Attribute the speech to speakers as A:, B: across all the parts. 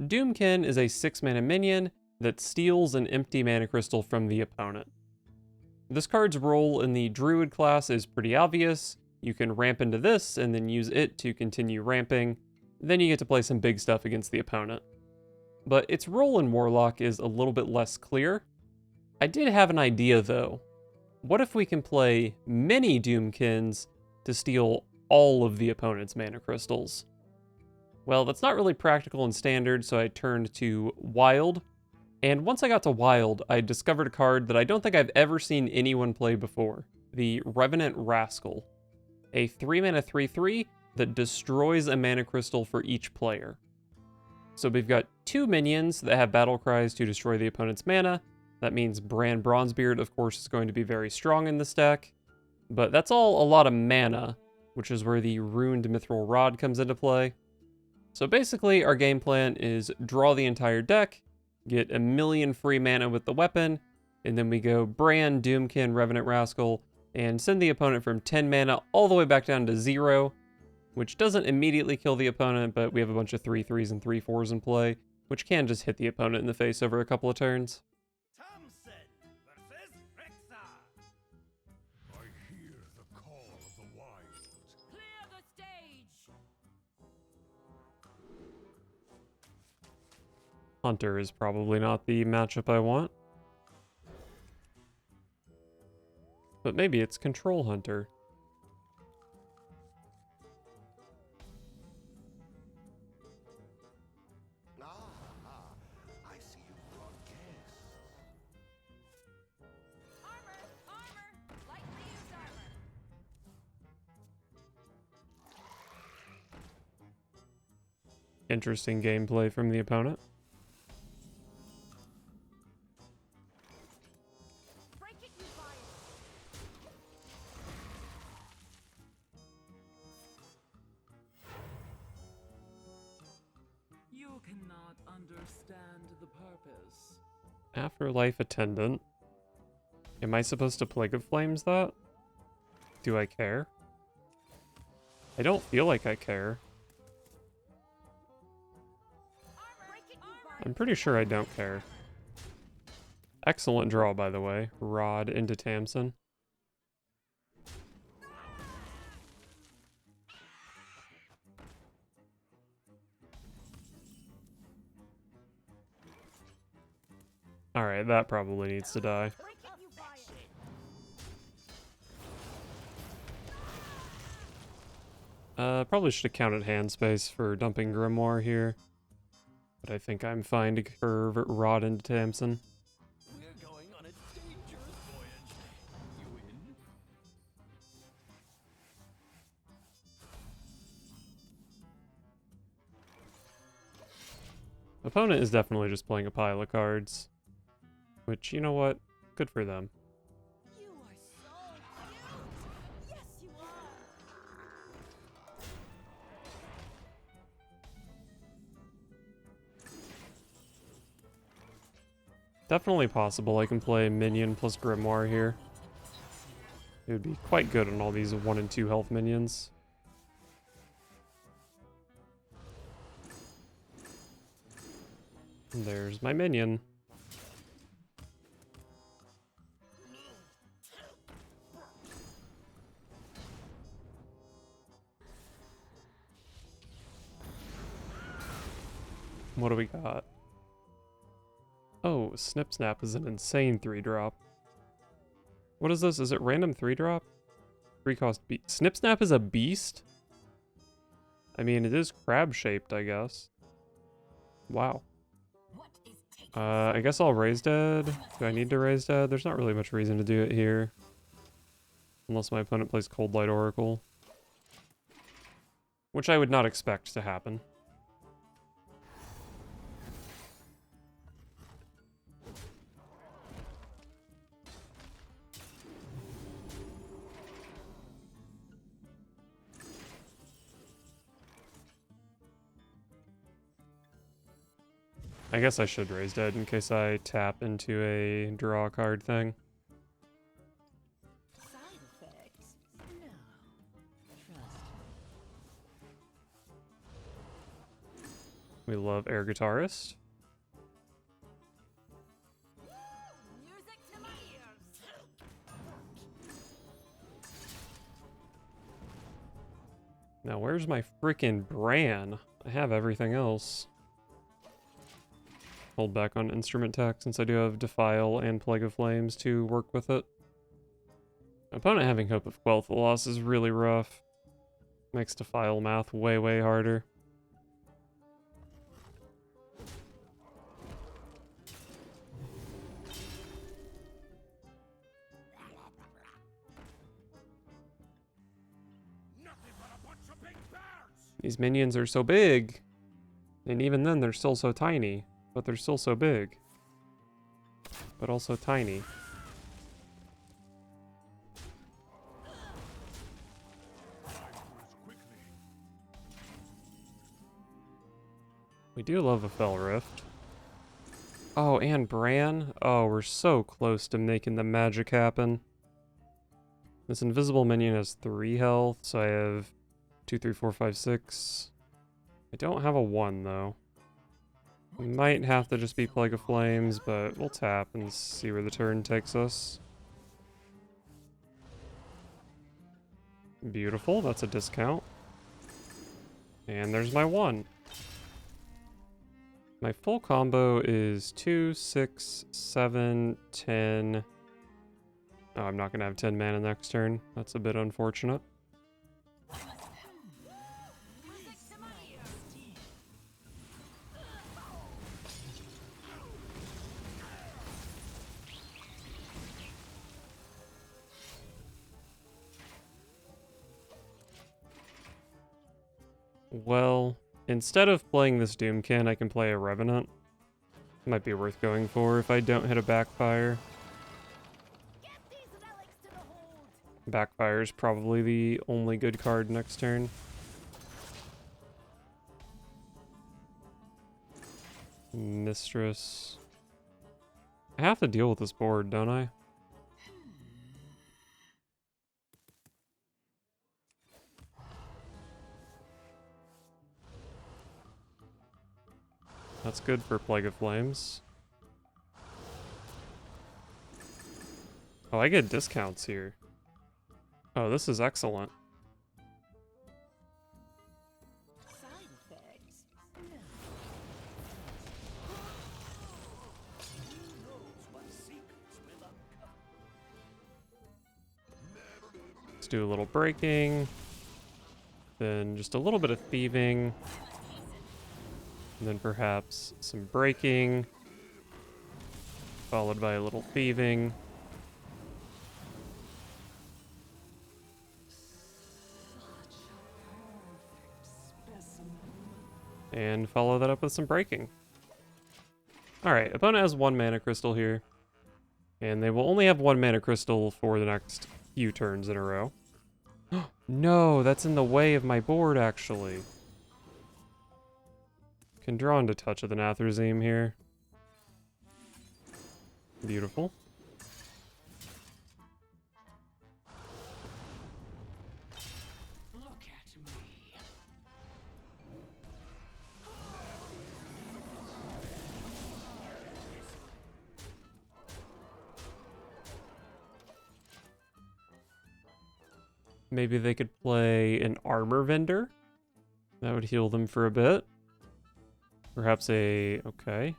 A: Doomkin is a 6-mana minion that steals an empty mana crystal from the opponent. This card's role in the Druid class is pretty obvious. You can ramp into this and then use it to continue ramping. Then you get to play some big stuff against the opponent. But its role in Warlock is a little bit less clear. I did have an idea though. What if we can play many Doomkins to steal all of the opponent's mana crystals? Well, that's not really practical in Standard, so I turned to Wild. And once I got to Wild, I discovered a card that I don't think I've ever seen anyone play before. The Revenant Rascal. A 3-mana 3/3 that destroys a mana crystal for each player. So we've got 2 minions that have battle cries to destroy the opponent's mana. That means Bran Bronzebeard, of course, is going to be very strong in this deck. But that's all a lot of mana, which is where the Ruined Mithril Rod comes into play. So basically, our game plan is draw the entire deck, get 1,000,000 free mana with the weapon, and then we go Bran, Doomkin, Revenant Rascal, and send the opponent from 10 mana all the way back down to 0, which doesn't immediately kill the opponent, but we have a bunch of 3/3s and 3/4s in play, which can just hit the opponent in the face over a couple of turns. Hunter is probably not the matchup I want. But maybe it's Control Hunter.
B: I see you brought guests.
C: Armor! Lightly used armor!
A: Interesting gameplay from the opponent.
D: You cannot understand the purpose.
A: Afterlife Attendant. Am I supposed to Plague of Flames that? Do I care? I don't feel like I care. I'm pretty sure I don't care. Excellent draw, by the way. Rod into Tamsin. Alright, that probably needs to die. Probably should have counted hand space for dumping Grimoire here. But I think I'm fine to curve Rod into Tamsin.
B: We're going on a dangerous voyage. You in?
A: Opponent is definitely just playing a pile of cards. Which, you know what? Good for them.
C: You are so cute! Yes, you are!
A: Definitely possible I can play Minion plus Grimoire here. It would be quite good on all these 1 and 2 health minions. And there's my minion. What do we got? Oh, Snip Snap is an insane 3-drop. What is this? Is it random 3-drop? 3-cost beast. Snip Snap is a beast? I mean, it is crab-shaped, I guess. Wow. I guess I'll raise dead. Do I need to raise dead? There's not really much reason to do it here. Unless my opponent plays Cold Light Oracle. Which I would not expect to happen. I guess I should raise dead in case I tap into a draw card thing.
C: Side effects? No. Trust me.
A: We love air guitarist.
C: Music to my ears.
A: Now, where's my freaking Bran? I have everything else. Hold back on instrument tech since I do have Defile and Plague of Flames to work with it. Opponent having Hope of Quel'The loss is really rough. Makes Defile math way, way harder. These minions are so big. And even then, they're still so tiny. But they're still so big. But also tiny. We do love a Fell Rift. Oh, and Bran. Oh, we're so close to making the magic happen. This invisible minion has 3 health, so I have 2, 3, 4, 5, 6. I don't have a 1, though. Might have to just be Plague of Flames, but we'll tap and see where the turn takes us. Beautiful, that's a discount. And there's my 1. My full combo is 2, 6, 7, 10. Oh, I'm not going to have 10 mana next turn. That's a bit unfortunate.
C: Music to my ears.
A: Well, instead of playing this Doomkin, I can play a Revenant. Might be worth going for if I don't hit a Backfire.
C: Get these relics to the hold.
A: Backfire is probably the only good card next turn. Mistress. I have to deal with this board, don't I? That's good for Plague of Flames. Oh, I get discounts here. Oh, this is excellent.
C: Side effects.
A: Let's do a little breaking. Then just a little bit of thieving. And then perhaps some breaking. Followed by a little thieving. And follow that up with some breaking. Alright, opponent has 1 mana crystal here. And they will only have 1 mana crystal for the next few turns in a row. No, that's in the way of my board, actually. Can draw into Touch of the Nathrezim here. Beautiful.
D: Look at me.
A: Maybe they could play an Armor Vendor. That would heal them for a bit. Perhaps a... okay.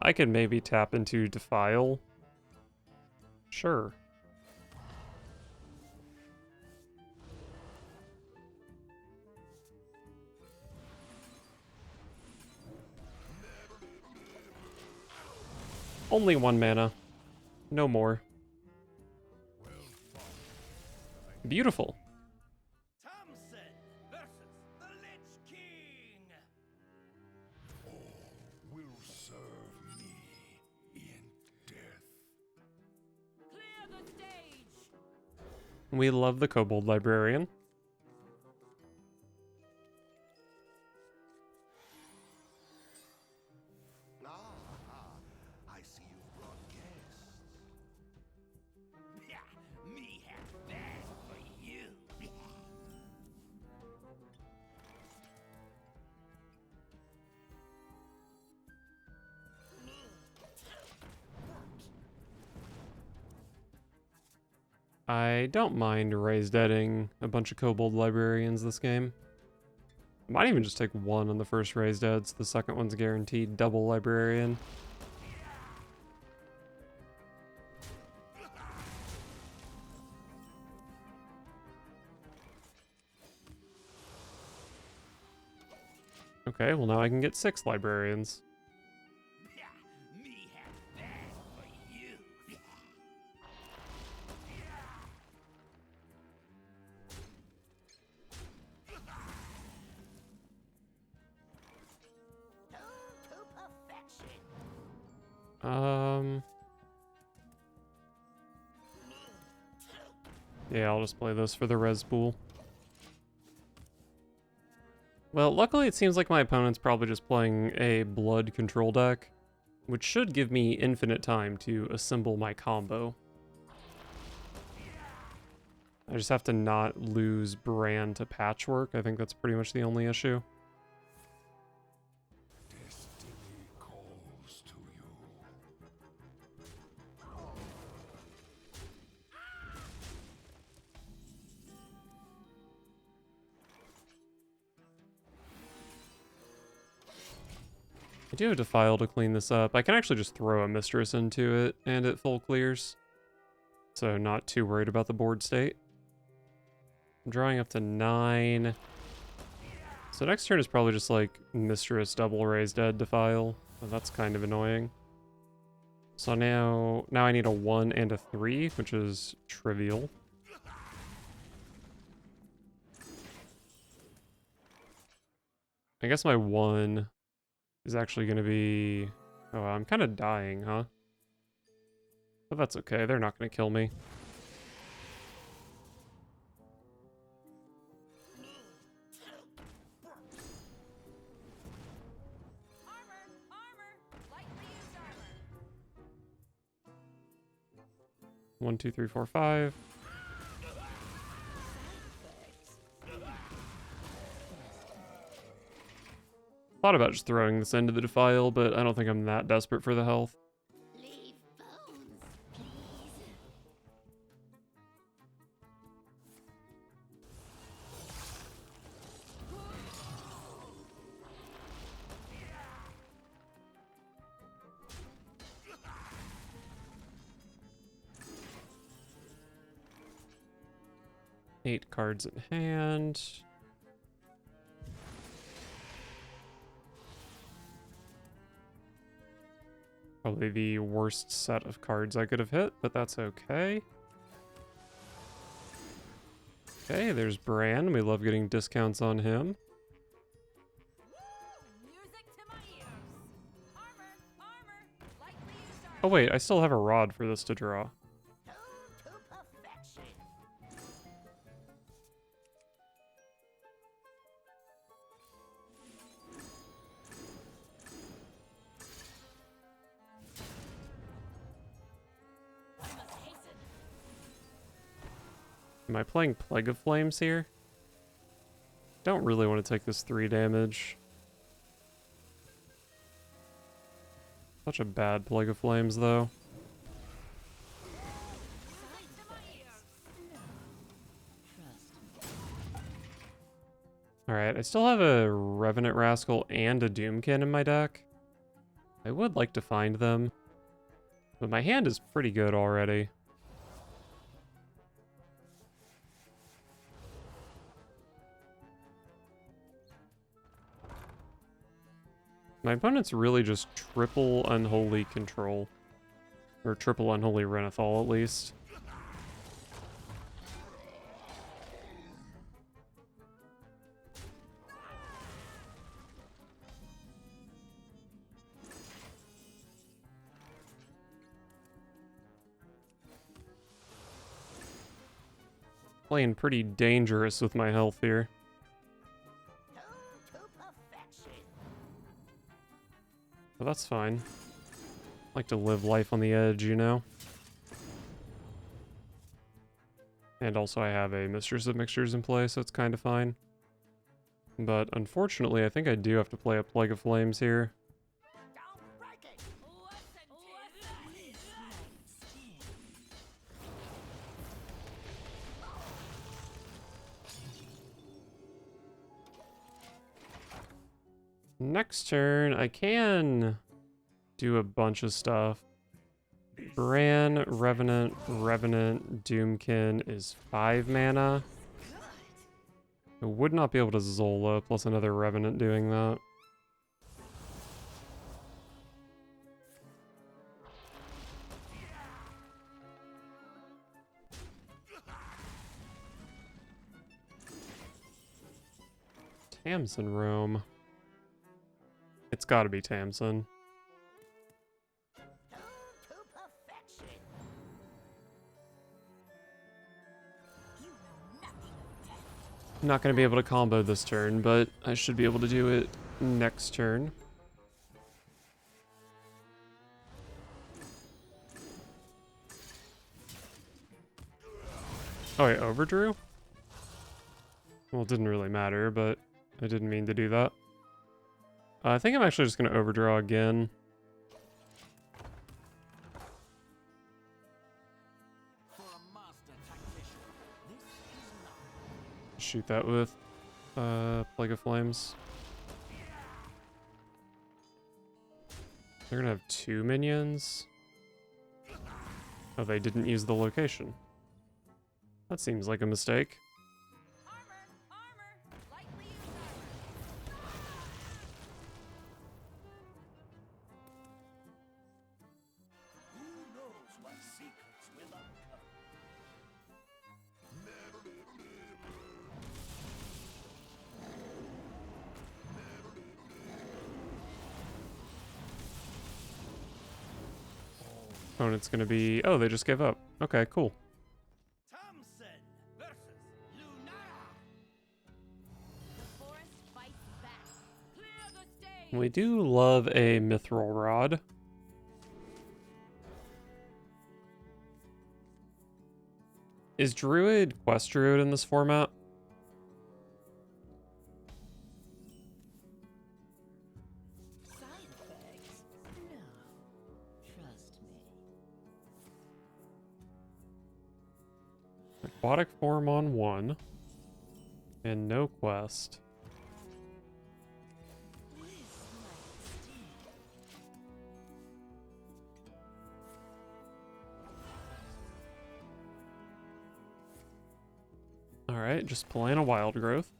A: I could maybe tap into Defile. Sure. Only 1 mana. No more. Beautiful.
B: Thompson versus the Lich King.
E: Will serve me in death.
C: Clear the stage.
A: We love the Kobold Librarian.
E: I see you've brought guests.
B: Yeah,
A: I don't mind raised deading a bunch of kobold librarians this game. I might even just take one on the first raised deads. The second one's guaranteed double librarian. Okay, well now I can get 6 librarians.
B: Me have that for you. To perfection.
A: Yeah, I'll just play this for the res pool. Well, luckily it seems like my opponent's probably just playing a blood control deck, which should give me infinite time to assemble my combo. I just have to not lose Bran to Patchwork. I think that's pretty much the only issue.
E: Destiny calls to you.
A: I do have Defile to clean this up. I can actually just throw a Mistress into it and it full clears. So not too worried about the board state. I'm drawing up to 9. So next turn is probably just like Mistress double raise dead Defile. So that's kind of annoying. So now I need a 1 and a 3, which is trivial. I guess my 1 is actually going to be... Oh, I'm kind of dying, huh? But that's okay. They're not going to kill me.
C: Armor! Armor! Lightly used armor.
A: 1, 2, 3, 4, 5. Thought about just throwing this into the Defile, but I don't think I'm that desperate for the health.
C: Leave bones, please.
A: 8 cards in hand. Probably the worst set of cards I could have hit, but that's okay. Okay, there's Bran. We love getting discounts on him.
C: Music to my ears. Armor! Armor! Lightly used armor.
A: Oh wait, I still have a rod for this to draw.
B: To perfection.
C: I must hasten.
A: Am I playing Plague of Flames here? Don't really want to take this 3 damage. Such a bad Plague of Flames, though.
C: Music to my ears.
A: Alright, I still have a Revenant Rascal and a Doomkin in my deck. I would like to find them, but my hand is pretty good already. My opponent's really just triple Unholy Control. Or triple Unholy Renathal, at least. Playing pretty dangerous with my health here.
B: To perfection.
A: But that's fine. Like to live life on the edge, you know? And also I have a Mistress of Mixtures in play, so it's kind of fine. But unfortunately, I think I do have to play a Plague of Flames here.
B: Don't break it.
C: Listen to this.
A: Next turn, I can do a bunch of stuff. Bran, Revenant, Doomkin is 5 mana. I would not be able to Zola plus another Revenant doing that. Tamsin Roam. It's gotta be Tamsin. I'm not going to be able to combo this turn, but I should be able to do it next turn. Oh, I overdrew? Well, it didn't really matter, but I didn't mean to do that. I think I'm actually just going to overdraw again. Shoot that with Plague of Flames. They're gonna have 2 minions. Oh, they didn't use the location. That seems like a mistake.
C: Lightly used armor.
B: Who knows what secrets will uncover?
A: Opponent's gonna be... Oh, they just gave up. Okay, cool.
B: Thompson versus Lunara.
C: The forest fights back. Clear the stage.
A: We do love a Mithril Rod. Is Druid Quest Druid in this format?
F: Side effects? No. Trust me.
A: Aquatic form on 1. And no quest.
F: This might sting.
A: Alright, just playing a Wild Growth.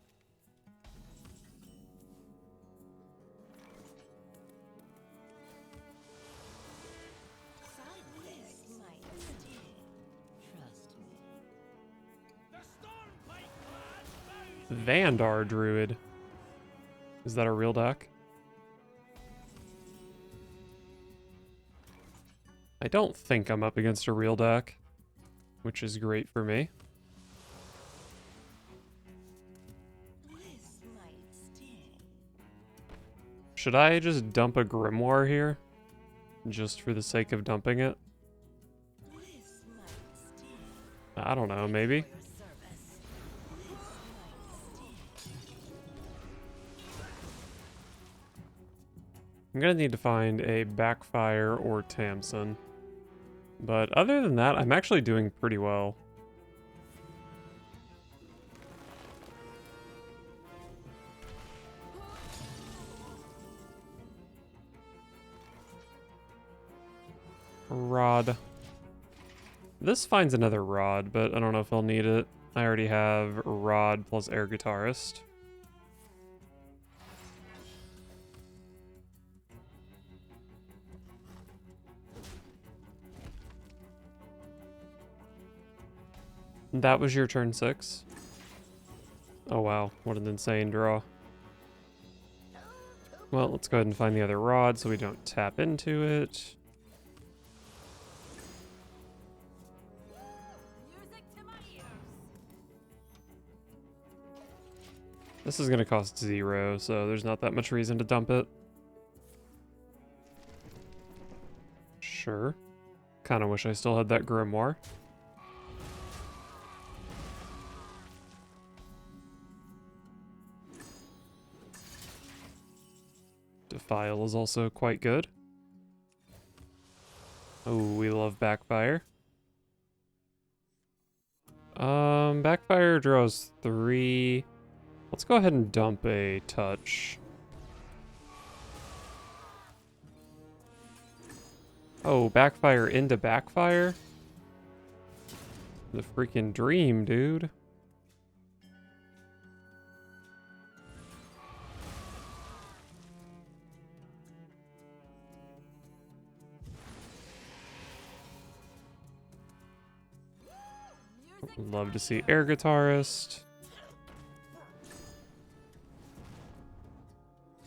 F: Side effects might sting. Trust me.
B: The Stormpike clan bows.
A: Vandar Druid. Is that a real deck? I don't think I'm up against a real deck, which is great for me.
F: This might sting.
A: Should I just dump a Grimoire here? Just for the sake of dumping it?
F: This might sting.
A: I don't know, maybe?
F: Your service. This might sting.
A: I'm gonna need to find a Backfire or Tamsin. But other than that, I'm actually doing pretty well. Rod. This finds another Rod, but I don't know if I'll need it. I already have Rod plus Air Guitarist. That was your turn 6. Oh wow, what an insane draw. Well, let's go ahead and find the other Rod so we don't tap into it.
C: Music to my ears.
A: This is gonna cost 0, so there's not that much reason to dump it. Sure. Kinda wish I still had that Grimoire. Defile is also quite good. Oh, we love Backfire. Backfire draws 3. Let's go ahead and dump a touch. Oh, backfire into backfire? The freaking dream, dude. Love to see air guitarist.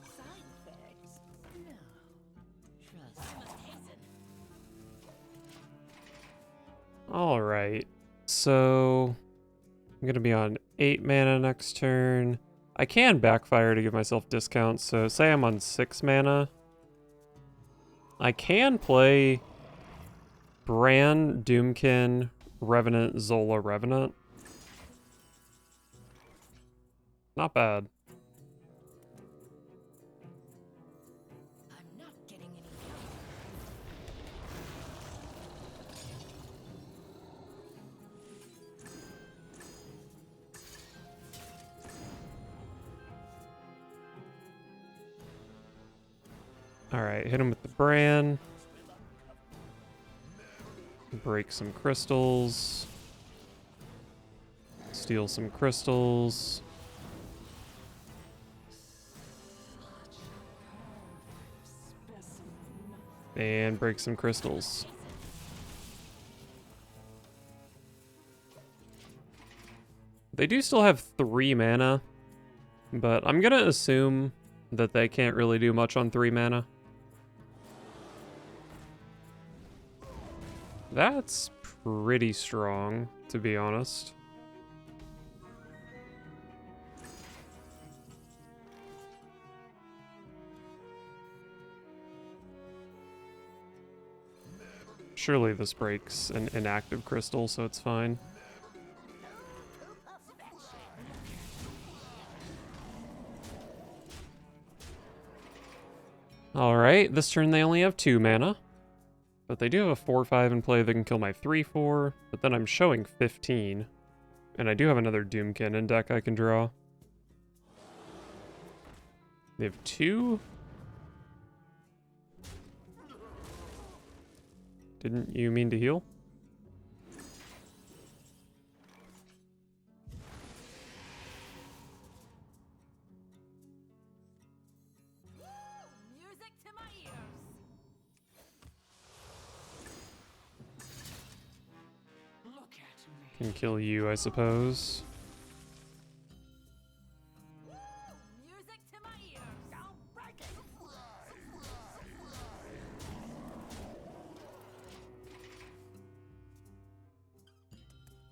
F: Side effects? No. Trust. I must hasten.
A: All right. So I'm gonna be on 8 mana next turn. I can backfire to give myself discounts. So say I'm on 6 mana. I can play Bran, Doomkin, Revenant, Zola, Revenant. Not bad.
F: I'm not getting any
A: Alright, hit him with the Bran. Break some crystals. Steal some crystals. And break some crystals. They do still have 3 mana, but I'm gonna assume that they can't really do much on 3 mana. That's pretty strong, to be honest. Surely this breaks an inactive crystal, so it's fine. Alright, this turn they only have 2 mana. But they do have a 4/5 in play that can kill my 3/4, but then I'm showing 15. And I do have another Doomkin in deck I can draw. They have 2? Didn't you mean to heal?
C: Music to my ears.
D: Look at me.
A: Can kill you, I suppose.
C: Music to my ears. Don't break it.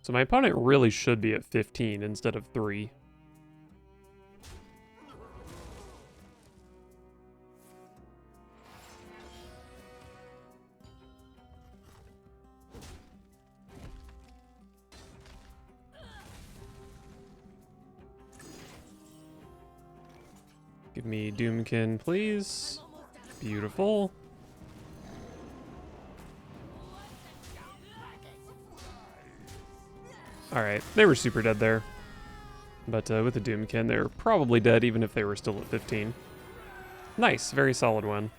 A: So my opponent really should be at 15 instead of 3. Give me Doomkin, please. Beautiful. Alright, they were super dead there. But with the Doomkin, they're probably dead even if they were still at 15. Nice, very solid one.